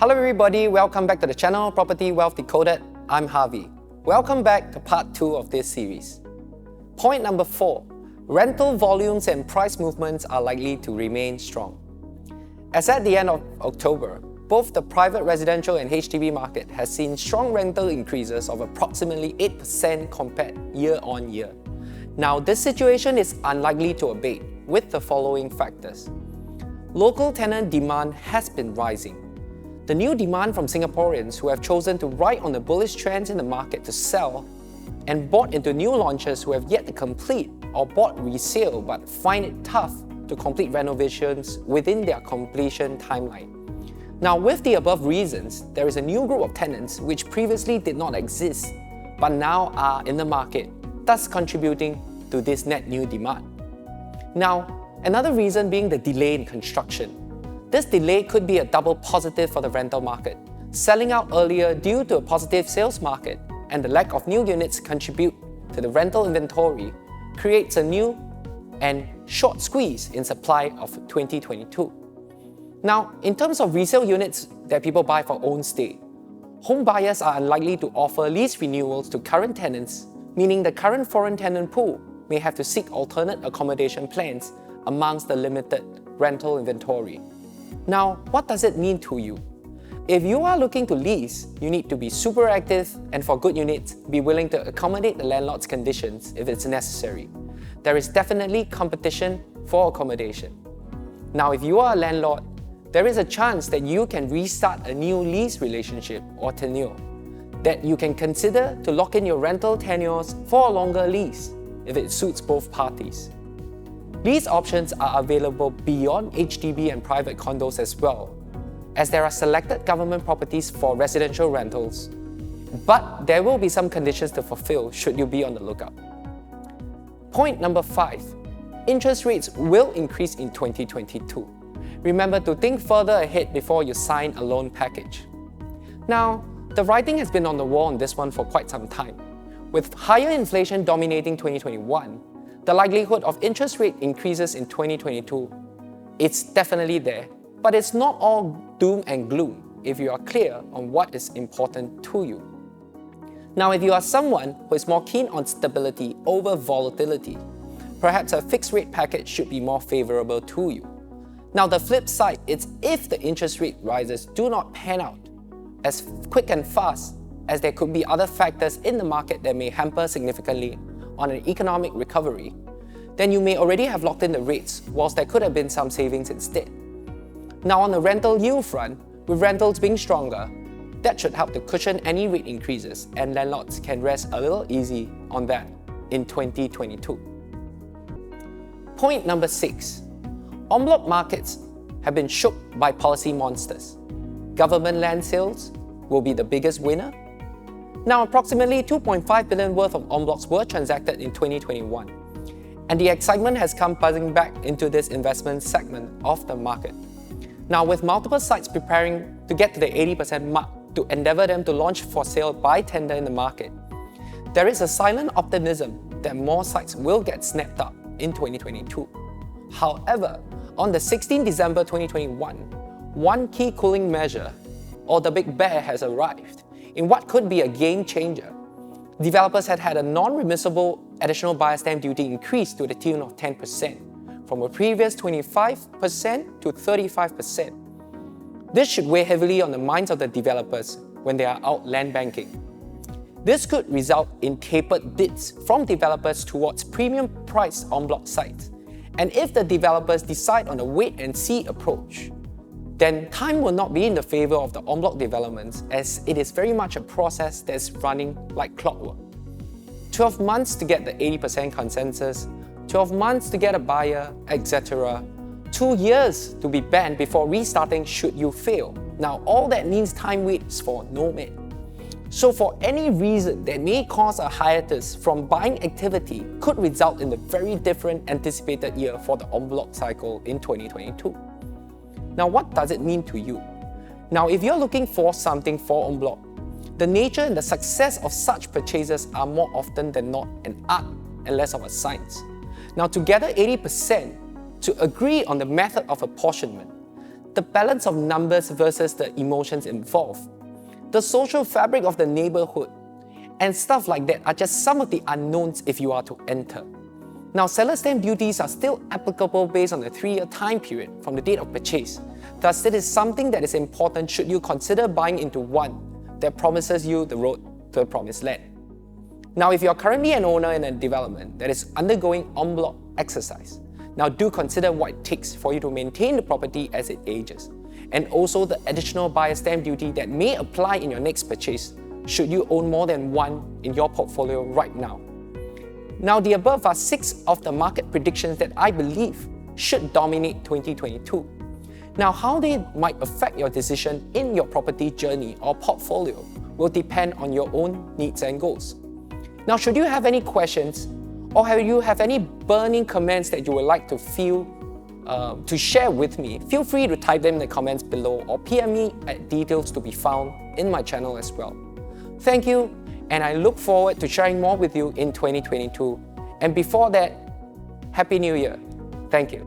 Hello everybody, welcome back to the channel Property Wealth Decoded. I'm Harvey. Welcome back to part 2 of this series. Point number 4. Rental volumes and price movements are likely to remain strong. As at the end of October, both the private residential and HDB market has seen strong rental increases of approximately 8% compared year on year. Now, this situation is unlikely to abate with the following factors. Local tenant demand has been rising. The new demand from Singaporeans who have chosen to ride on the bullish trends in the market to sell and bought into new launches who have yet to complete or bought resale but find it tough to complete renovations within their completion timeline. Now, with the above reasons, there is a new group of tenants which previously did not exist but now are in the market, thus contributing to this net new demand. Now, another reason being the delay in construction. This delay could be a double positive for the rental market. Selling out earlier due to a positive sales market and the lack of new units contribute to the rental inventory creates a new and short squeeze in supply of 2022. Now, in terms of resale units that people buy for own stay, home buyers are unlikely to offer lease renewals to current tenants, meaning the current foreign tenant pool may have to seek alternate accommodation plans amongst the limited rental inventory. Now, what does it mean to you? If you are looking to lease, you need to be super active and for good units, be willing to accommodate the landlord's conditions if it's necessary. There is definitely competition for accommodation. Now, if you are a landlord, there is a chance that you can restart a new lease relationship or tenure that you can consider to lock in your rental tenures for a longer lease if it suits both parties. Lease options are available beyond HDB and private condos as well, as there are selected government properties for residential rentals, but there will be some conditions to fulfill should you be on the lookout. Point number 5. Interest rates will increase in 2022. Remember to think further ahead before you sign a loan package. Now, the writing has been on the wall on this one for quite some time. With higher inflation dominating 2021, the likelihood of interest rate increases in 2022, it's definitely there, but it's not all doom and gloom if you are clear on what is important to you. Now, if you are someone who is more keen on stability over volatility, perhaps a fixed rate package should be more favorable to you. Now, the flip side is if the interest rate rises do not pan out as quick and fast as there could be other factors in the market that may hamper significantly on an economic recovery, then you may already have locked in the rates, whilst there could have been some savings instead. Now, on the rental yield front, with rentals being stronger, that should help to cushion any rate increases, and landlords can rest a little easy on that in 2022. Point number 6. En bloc markets have been shook by policy monsters. Government land sales will be the biggest winner. Now, approximately 2.5 billion worth of en blocs were transacted in 2021, and the excitement has come buzzing back into this investment segment of the market. Now, with multiple sites preparing to get to the 80% mark to endeavour them to launch for sale by tender in the market, there is a silent optimism that more sites will get snapped up in 2022. However, on the 16th December 2021, one key cooling measure, or the big bear, has arrived in what could be a game changer. Developers had a non-remissible additional buyer stamp duty increase to the tune of 10%, from a previous 25% to 35%. This should weigh heavily on the minds of the developers when they are out land banking. This could result in tapered bids from developers towards premium-priced en bloc sites. And if the developers decide on a wait-and-see approach, then time will not be in the favour of the en bloc developments, as it is very much a process that's running like clockwork. 12 months to get the 80% consensus, 12 months to get a buyer, etc. 2 years to be banned before restarting should you fail. Now, all that means time waits for no man. So for any reason that may cause a hiatus from buying activity could result in a very different anticipated year for the en bloc cycle in 2022. Now, what does it mean to you? Now, if you're looking for something for en bloc, the nature and the success of such purchases are more often than not an art and less of a science. Now, to gather 80% to agree on the method of apportionment, the balance of numbers versus the emotions involved, the social fabric of the neighborhood, and stuff like that are just some of the unknowns if you are to enter. Now, seller stamp duties are still applicable based on the 3-year time period from the date of purchase. Thus, it is something that is important should you consider buying into one that promises you the road to the promised land. Now, if you are currently an owner in a development that is undergoing en bloc exercise, now do consider what it takes for you to maintain the property as it ages, and also the additional buyer stamp duty that may apply in your next purchase should you own more than one in your portfolio right now. Now, the above are 6 of the market predictions that I believe should dominate 2022. Now, how they might affect your decision in your property journey or portfolio will depend on your own needs and goals. Now, should you have any questions or you have any burning comments that you would like to to share with me, feel free to type them in the comments below or PM me at details to be found in my channel as well. Thank you, and I look forward to sharing more with you in 2022. And before that, Happy New Year. Thank you.